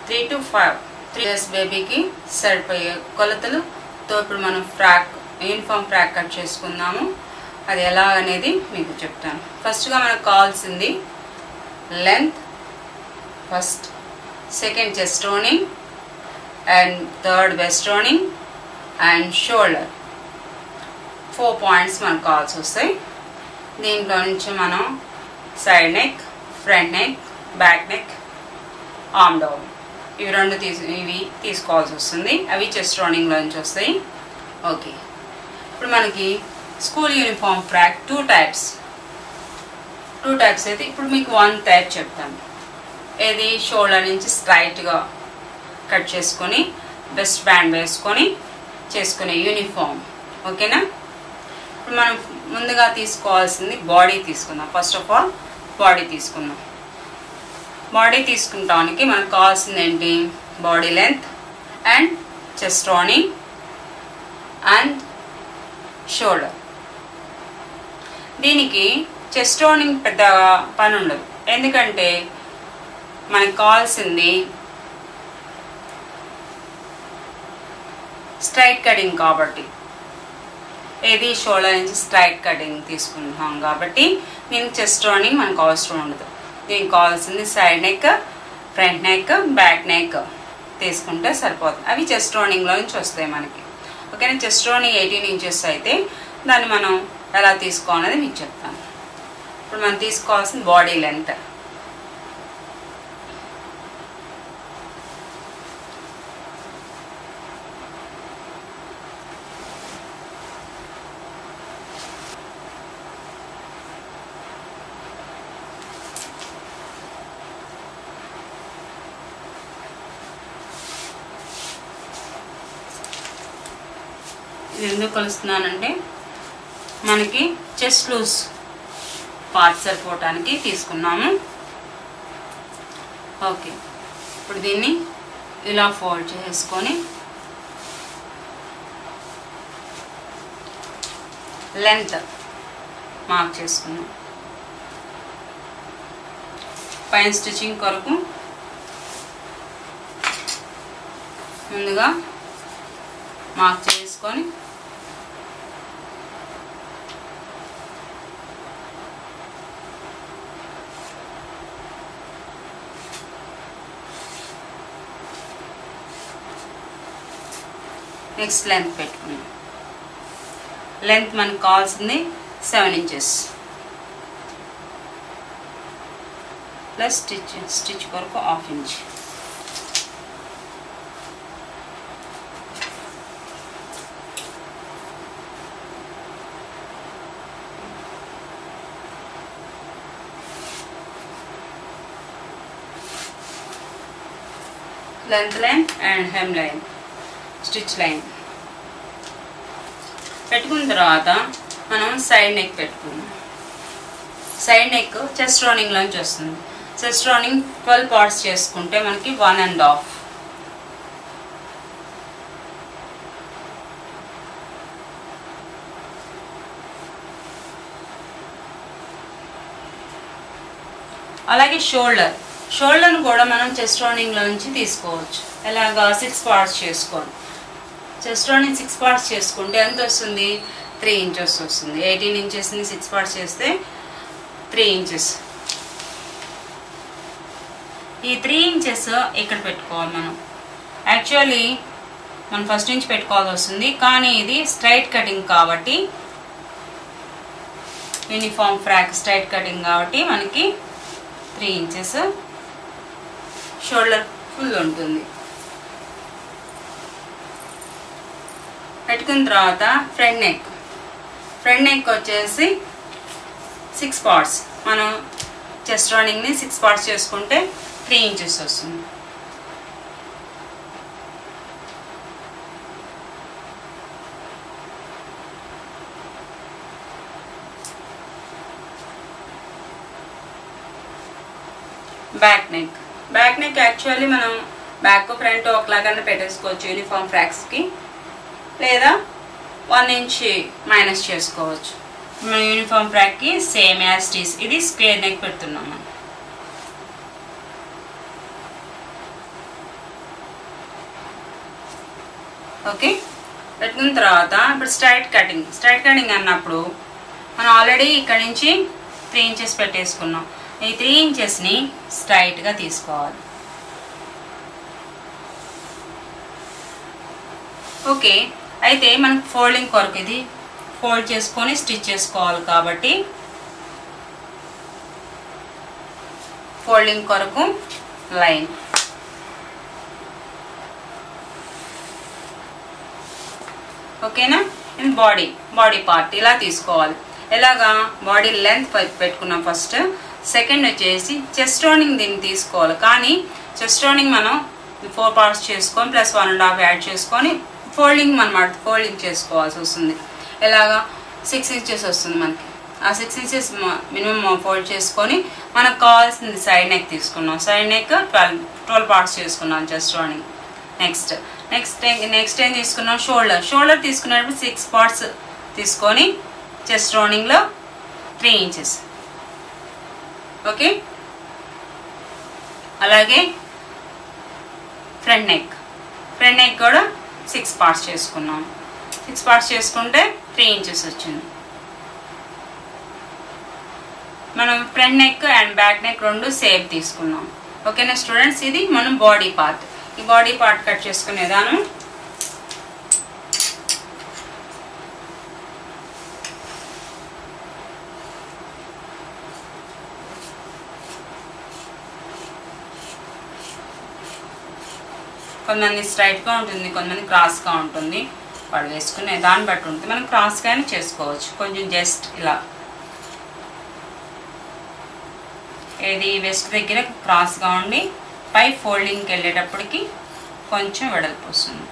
3 to 5 3 years బేబీకి సరిపోయే కొలతలతో ఇప్పుడు మనం ఫ్రాక్ యూనిఫామ్ ఫ్రాక్ కట్ చేసుకుందాము. అది ఎలా అనేది మీకు చెప్తాను. ఫస్ట్గా మనకు కావాల్సింది length, first, second chest owning and third west owning and shoulder 4 points మనకు కావాల్సి వస్తాయి. దీంట్లో నుంచి మనం side neck, front neck, back neck, arm down ఇవి తీసుకోవాల్సి వస్తుంది. అవి చెస్ట్ రౌండింగ్లో నుంచి వస్తాయి. ఓకే, ఇప్పుడు మనకి స్కూల్ యూనిఫామ్ ఫ్రాక్ 2 టైప్స్ అయితే ఇప్పుడు మీకు 1 టైప్ చెప్తాను. ఏది షోల్డర్ నుంచి స్ట్రైట్గా కట్ చేసుకొని వెస్ట్ బ్యాండ్ వేసుకొని చేసుకునే యూనిఫామ్. ఓకేనా? ఇప్పుడు మనం ముందుగా తీసుకోవాల్సింది బాడీ తీసుకుందాం. ఫస్ట్ ఆఫ్ ఆల్ బాడీ తీసుకుందాం. బాడీ తీసుకుంటానికి మనకు కావాల్సింది ఏంటి? Body length and chest rounding and shoulder. దీనికి చెస్ట్ రౌండింగ్ పెద్ద పని ఉండదు, ఎందుకంటే మనకు కావాల్సింది స్ట్రైట్ కటింగ్ కాబట్టి, ఏది షోల్డర్ నుంచి స్ట్రైట్ కటింగ్ తీసుకుంటాం కాబట్టి దీనికి చెస్ట్ రౌండింగ్ మనకు అవసరం ఉండదు. దీనికి కావాల్సింది side neck, front neck, back neck తీసుకుంటే సరిపోతుంది. అవి చెస్ట్ రౌండింగ్లో నుంచి వస్తాయి మనకి. ఓకేనా? చెస్ట్ రౌండింగ్ 18 ఇంచెస్ అయితే దాన్ని మనం ఎలా తీసుకోవాలనేది మీకు చెప్తాను. ఇప్పుడు మనం తీసుకోవాల్సిన బాడీ లెంత్ ఇది ఎందుకు కలుస్తున్నానంటే మనకి చెస్ట్ లూజ్ పార్ట్ సరిపోవటానికి తీసుకున్నాము. ఓకే, ఇప్పుడు దీన్ని ఇలా ఫోల్డ్ చేసుకొని లెంత్ మార్క్ చేసుకున్నాం. పైన స్టిచ్చింగ్ కొరకు ముందుగా మార్క్ చేసుకొని నెక్స్ట్ లెంత్ పెట్టుకున్నాం. లెంత్ మనకు కావాల్సింది 7 ఇంచెస్ ప్లస్ స్టిచ్ కొరకు 1/2 inch. Length line and him line, stitch line పెట్టుకున్న తర్వాత మనం సైడ్ నెక్ పెట్టుకున్నాం. సైడ్ నెక్ చెస్ట్ రౌండింగ్లోంచి వస్తుంది. చెస్ట్ రౌండింగ్ 12 పార్ట్స్ చేసుకుంటే మనకి 1.5. అలాగే షోల్డర్ను కూడా మనం చెస్ట్ రౌండింగ్లో నుంచి తీసుకోవచ్చు. ఎలాగా 6 పార్ట్స్ చేసుకోవాలి. చెస్ట్ రౌండింగ్ 6 పార్ట్స్ చేసుకుంటే ఎంత వస్తుంది? 3 ఇంచెస్ వస్తుంది. 18 ఇంచెస్ని 6 పార్ట్స్ చేస్తే 3 ఇంచెస్. ఈ 3 ఇంచెస్ ఇక్కడ పెట్టుకోవాలి మనం. యాక్చువల్లీ మనం ఫస్ట్ నుంచి పెట్టుకోవాల్సి వస్తుంది, కానీ ఇది స్ట్రైట్ కటింగ్ కాబట్టి, యూనిఫామ్ ఫ్రాక్ స్ట్రైట్ కటింగ్ కాబట్టి మనకి 3 ఇంచెస్ షోల్డర్ ఫుల్ ఉంటుంది. పెట్టుకున్న తర్వాత ఫ్రంట్ నెక్ వచ్చేసి 6 పార్ట్స్. మనం చెస్ట్ రౌండింగ్ని 6 పార్ట్స్ చేసుకుంటే 3 ఇంచెస్ వస్తుంది. బ్యాక్ నెక్ యాక్చువల్లీ మనం బ్యాక్ ఫ్రంట్ ఒకలాగానే పెట్టేసుకోవచ్చు యూనిఫామ్ ఫ్రాక్స్కి, లేదా 1 ఇంచ్ మైనస్ చేసుకోవచ్చు. మన యూనిఫామ్ ఫ్రాక్కి సేమ్ యాజ్ టీస్. ఇది స్క్వేర్ నెక్ పెడుతున్నాం మనం. ఓకే, పెట్టుకున్న తర్వాత ఇప్పుడు స్ట్రైట్ కటింగ్ అన్నప్పుడు మనం ఆల్రెడీ ఇక్కడ నుంచి 3 ఇంచెస్ పెట్టేసుకున్నాం. ఈ 3 ఇంచెస్ని స్ట్రైట్గా తీసుకోవాలి. ఓకే, అయితే మనకు ఫోల్డింగ్ కొరకు ఇది ఫోల్డ్ చేసుకొని స్టిచ్ చేసుకోవాలి కాబట్టి ఫోల్డింగ్ కొరకు లైన్. ఓకేనా? బాడీ పార్ట్ ఇలా తీసుకోవాలి. ఎలాగా? బాడీ లెంత్ పెట్టుకున్నాం ఫస్ట్. సెకండ్ వచ్చేసి చెస్ట్ రౌండింగ్ దీన్ని తీసుకోవాలి. కానీ చెస్ట్ రౌండింగ్ మనం 4 పార్ట్స్ చేసుకొని ప్లస్ 1.5 యాడ్ చేసుకొని ఫోల్డింగ్ చేసుకోవాల్సి వస్తుంది. ఎలాగా? 6 ఇంచెస్ వస్తుంది మనకి. ఆ 6 ఇంచెస్ మినిమం ఫోల్డ్ చేసుకొని మనకు కావాల్సింది సైడ్ నెక్ తీసుకున్నాం. సైడ్ నెక్ 12 పార్ట్స్ చేసుకున్నాం చెస్ట్ రౌండింగ్. నెక్స్ట్ ఏం తీసుకున్నాం? షోల్డర్ తీసుకున్నప్పుడు 6 పార్ట్స్ తీసుకొని చెస్ట్ రౌండింగ్లో 3 ఇంచెస్. ఓకే, అలాగే ఫ్రంట్ నెక్ కూడా 6 పార్ట్స్ చేసుకున్నాం. 6 పార్ట్స్ చేసుకుంటే 3 ఇంచెస్ వచ్చింది. మనం front neck and back neck రెండు సేమ్ తీసుకున్నాం. ఓకేనా స్టూడెంట్స్? ఇది మనం బాడీ పార్ట్. ఈ బాడీ పార్ట్ కట్ చేసుకునే విధానం కొంతమంది స్ట్రైట్గా ఉంటుంది, కొంతమంది క్రాస్గా ఉంటుంది. వాడు వేసుకునే దాన్ని బట్టి ఉంటుంది. మనం క్రాస్గానే చేసుకోవచ్చు. కొంచెం జస్ట్ ఇలా ఏది వెస్ట్ దగ్గర క్రాస్గా ఉండి పై ఫోల్డింగ్కి వెళ్ళేటప్పటికి కొంచెం వెడల్పు వస్తుంది.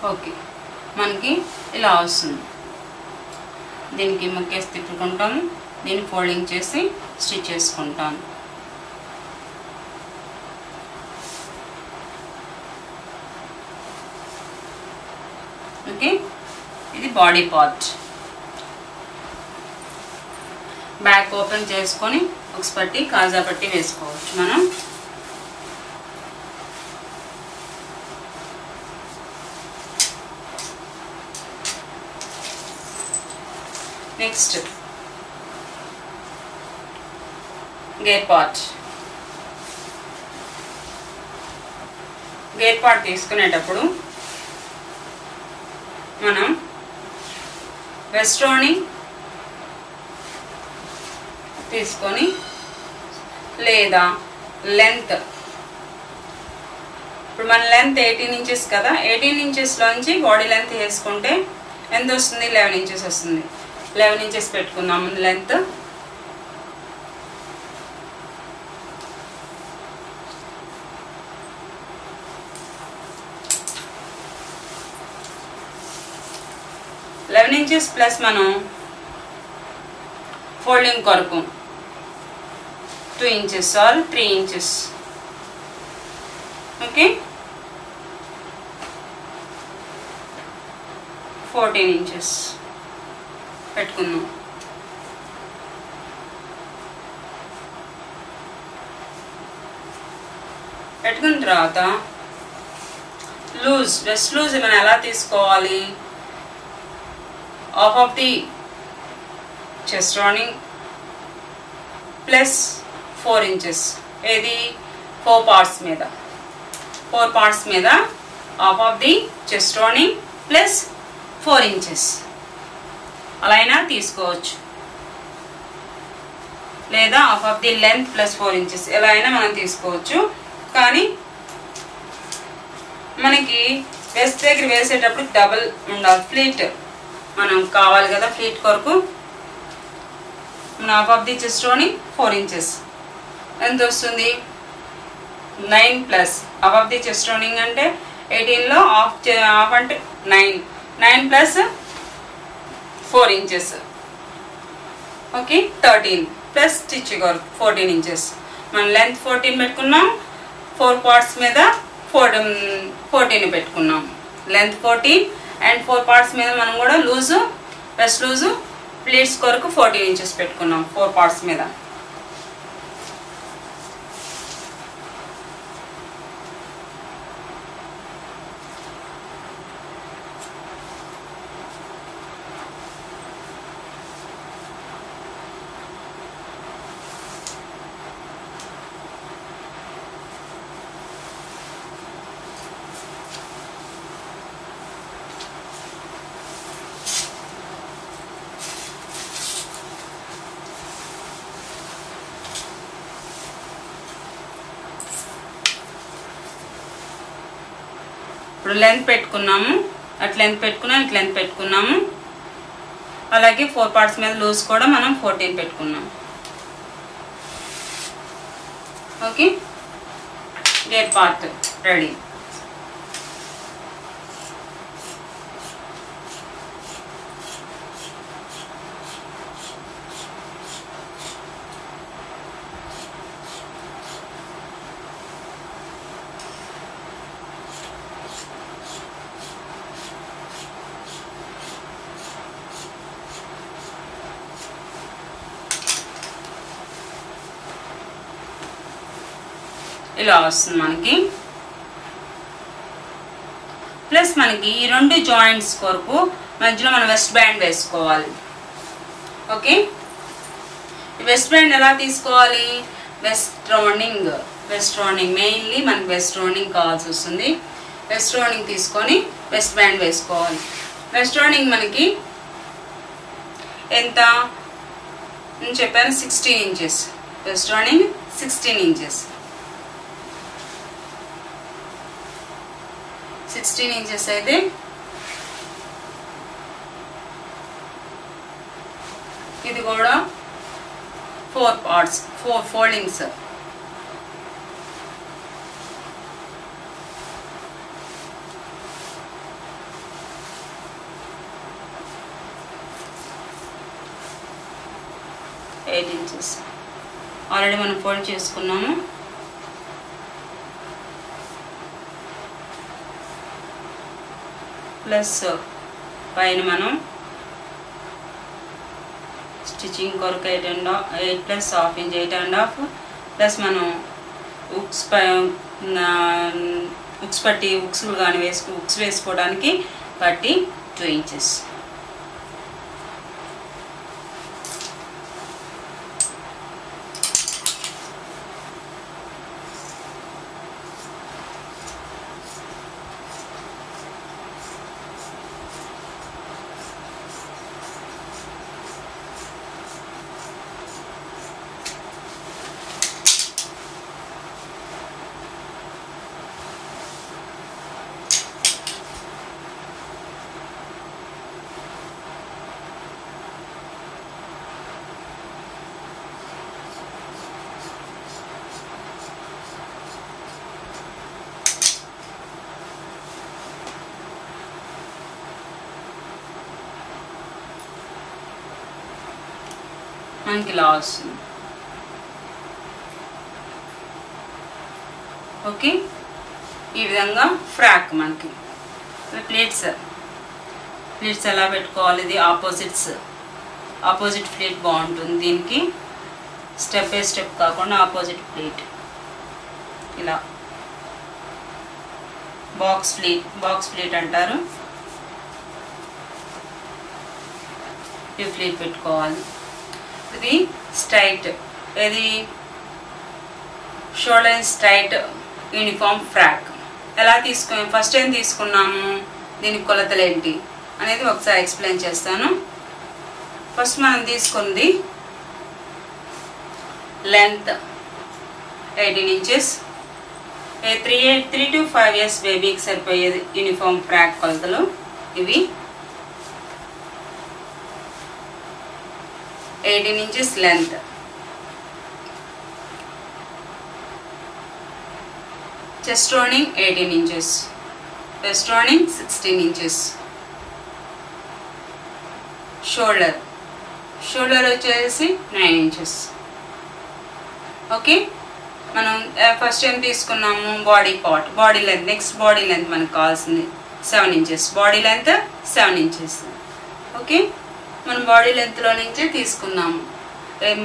ఓకే, మనకి ఇలా వస్తుంది. దీనికి ముక్కేసి తిప్పుకుంటాము. దీన్ని ఫోల్డింగ్ చేసి స్టిచ్ చేసుకుంటాను. ఓకే, ఇది బాడీ పార్ట్. బ్యాక్ ఓపెన్ చేసుకొని ఉక్స్ పట్టి కాజా పట్టి వేసుకోవచ్చు మనం. నెక్స్ట్ గేర్ పార్ట్ తీసుకునేటప్పుడు మనం వెస్ట్ రౌండింగ్ తీసుకొని లేదా లెంత్, ఇప్పుడు మన లెంత్ 18 ఇంచెస్ కదా, 18 ఇంచెస్లోంచి బాడీ లెంత్ వేసుకుంటే ఎంత వస్తుంది? 11 ఇంచెస్ వస్తుంది. 11 ఇంచెస్ పెట్టుకుందాం లెంత్. ఇంచెస్ ప్లస్ మనం ఫోల్డింగ్ కొరకు 2 inches are 3 inches. Okay, 14 inches పెట్టుకుందాం. పెట్టుకున్న తర్వాత లూజ్ వెస్ట్ లూజ్ మనం ఎలా తీసుకోవాలి half of the chest rounding plus 4 inches ఏది 4 పార్ట్స్ మీద half of the chest rounding plus 4 inches అలా అయినా తీసుకోవచ్చు లేదా half of the length plus 4 inches ఎలా అయినా మనం తీసుకోవచ్చు కానీ మనకి వెస్ట్ దగ్గర వేసేటప్పుడు డబుల్ ఉండాలి ప్లీట్ మనం కావాలి కదా ప్లీట్ కొరకు half of the chest rounding 4 inches ఎంత వస్తుంది 9 plus half of the chest rounding అంటే 18 లో హాఫ్ అంటే 9 plus 4 inches okay 13 plus stitch కొరకు 14 ఇంచెస్ మనం లెంత్ 14 పెట్టుకున్నాం 4 పార్ట్స్ మీద 14 పెట్టుకున్నాం లెంత్ 14 అండ్ 4 పార్ట్స్ మీద మనం కూడా లూజు వెస్ట్ లూజు ప్లీట్స్ కొరకు 14 ఇంచెస్ పెట్టుకున్నాం 4 పార్ట్స్ మీద ఇప్పుడు లెంత్ పెట్టుకున్నాము అట్ లెంత్ పెట్టుకున్నాం ఇట్ లెంత్ పెట్టుకున్నాము అలాగే 4 పార్ట్స్ మీద లూజ్ కూడా మనం 14 పెట్టుకున్నాం ఓకే గేట్ పార్ట్ రెడీ ఇలా వస్తుంది మనకి ప్లస్ మనకి ఈ రెండు జాయింట్స్ కొరకు మధ్యలో మనం వెస్ట్ బ్యాండ్ వేసుకోవాలి ఓకే వెస్ట్ బ్యాండ్ ఎలా తీసుకోవాలి వెస్ట్ రౌండింగ్ మెయిన్లీ మనకి వెస్ట్ రౌండింగ్ కావాల్సి వస్తుంది వెస్ట్ రౌండింగ్ తీసుకొని వెస్ట్ బ్యాండ్ వేసుకోవాలి వెస్ట్ రౌండింగ్ మనకి ఎంత నేను చెప్పాను 16 inches west rounding 16 inches 16 inches అయితే ఇది కూడా 4 parts 4 foldings eight inches already మనం ఫోల్డ్ చేసుకున్నాము ప్లస్ పైన మనం స్టిచ్చింగ్ కొరకు 8 ప్లస్ హాఫ్ ఇంచ్ 8.5 ప్లస్ మనం ఉక్స్ పట్టి ఉక్స్ కానీ ఉక్స్ వేసుకోవడానికి పట్టి 2 ఇంచెస్ మనకి ఇలా వస్తుంది ఓకే ఈ విధంగా ఫ్రాక్ మనకి ప్లేట్స్ ఎలా పెట్టుకోవాలి ఇది ఆపోజిట్ ప్లేట్ బాగుంటుంది దీనికి స్టెప్ బై స్టెప్ కాకుండా ఆపోజిట్ ప్లేట్ ఇలా బాక్స్ ప్లీట్ అంటారు. ఈ ప్లీట్ పెట్టుకోవాలి. ఇది స్ట్రైట్, ఇది షోల్డర్ స్ట్రైట్ యూనిఫామ్ ఫ్రాక్. ఎలా ఫస్ట్ ఏం తీసుకున్నాము, దీని కొలతలు ఏంటి అనేది ఒకసారి ఎక్స్ప్లెయిన్ చేస్తాను. ఫస్ట్ మనం తీసుకుంది లెంత్ 18 inches. 3 to 5 years బేబీకి సరిపోయేది యూనిఫామ్ ఫ్రాక్ కొలతలు ఇవి. 18 inches length. Chest rounding 18 inches, west rounding 16 inches. Shoulder వచ్చేసి 9 inches. ఓకే, మనం ఫస్ట్ ఏం తీసుకున్నాము, body length. Next body length మనకు కావాల్సింది 7 inches. Body length 7 inches. Okay, మనం బాడీ లెంత్లో నుంచే తీసుకున్నాము.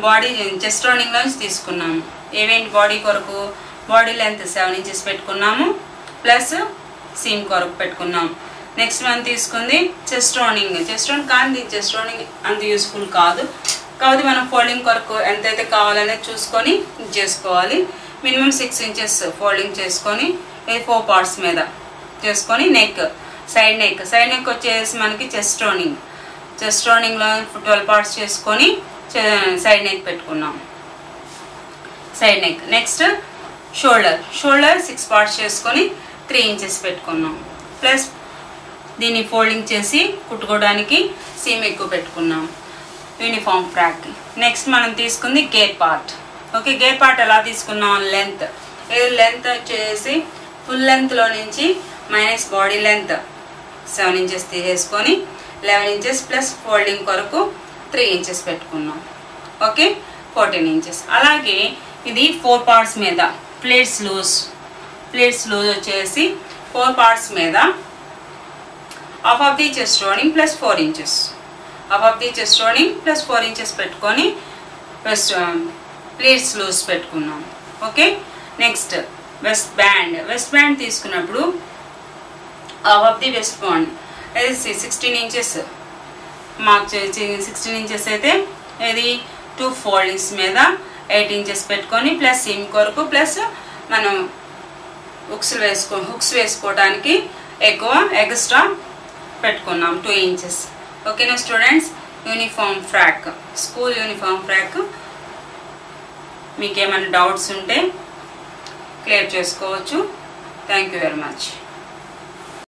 బాడీ చెస్ట్ రౌండింగ్లో నుంచి తీసుకున్నాము. ఏమేంటి బాడీ కొరకు, బాడీ లెంత్ 7 inches పెట్టుకున్నాము, ప్లస్ సీమ్ కొరకు పెట్టుకున్నాము. నెక్స్ట్ మనం తీసుకుంది చెస్ట్ రౌండింగ్ కానీ చెస్ట్ రౌండింగ్ అంత యూస్ఫుల్ కాదు. కాబట్టి మనం ఫోల్డింగ్ కొరకు ఎంతైతే కావాలనేది చూసుకొని చేసుకోవాలి. మినిమం 6 inches ఫోల్డింగ్ చేసుకొని 4 parts మీద చేసుకొని సైడ్ నెక్ వచ్చేసి మనకి చెస్ట్ రౌండింగ్లో 12 parts చేసుకొని సైడ్ నెక్ పెట్టుకున్నాం. Side neck. Next shoulder 6 parts చేసుకొని 3 inches పెట్టుకున్నాం. ప్లస్ దీన్ని ఫోల్డింగ్ చేసి కుట్టుకోవడానికి సీమ్ ఎక్కువ పెట్టుకున్నాం యూనిఫామ్ ఫ్రాక్. నెక్స్ట్ మనం తీసుకుంది gear part. Okay, gear part ఎలా తీసుకున్నాం, లెంత్ వచ్చేసి ఫుల్ లెంత్లో నుంచి మైనస్ బాడీ లెంత్ 7 inches తీసేసుకొని 11 inches ప్లస్ ఫోల్డింగ్ కొరకు 3 inches పెట్టుకున్నాం. Okay, 14 inches. అలాగే ఇది 4 parts మీద ప్లేట్స్ లూజ్ వచ్చేసి 4 parts మీద half of the chest rounding plus 4 inches. Half of the chest rounding plus 4 inches పెట్టుకొని ప్లేట్స్ లూజ్ పెట్టుకున్నాం. ఓకే, నెక్స్ట్ వెస్ట్ బ్యాండ్ తీసుకున్నప్పుడు half of the west band 16 inches mark చేసి 16 inches అయితే ఇది 2 foldings మీద 8 inches పెట్టుకొని plus seam కొరకు plus మనం హుక్స్ వేసుకోవడానికి ఎక్స్ట్రా పెట్టుకున్నాం 2 inches. ఓకేనా students, uniform frock, school uniform frock. మీకు ఏమైనా డౌట్స్ ఉంటే క్లియర్ చేసుకోవచ్చు. Thank you very much.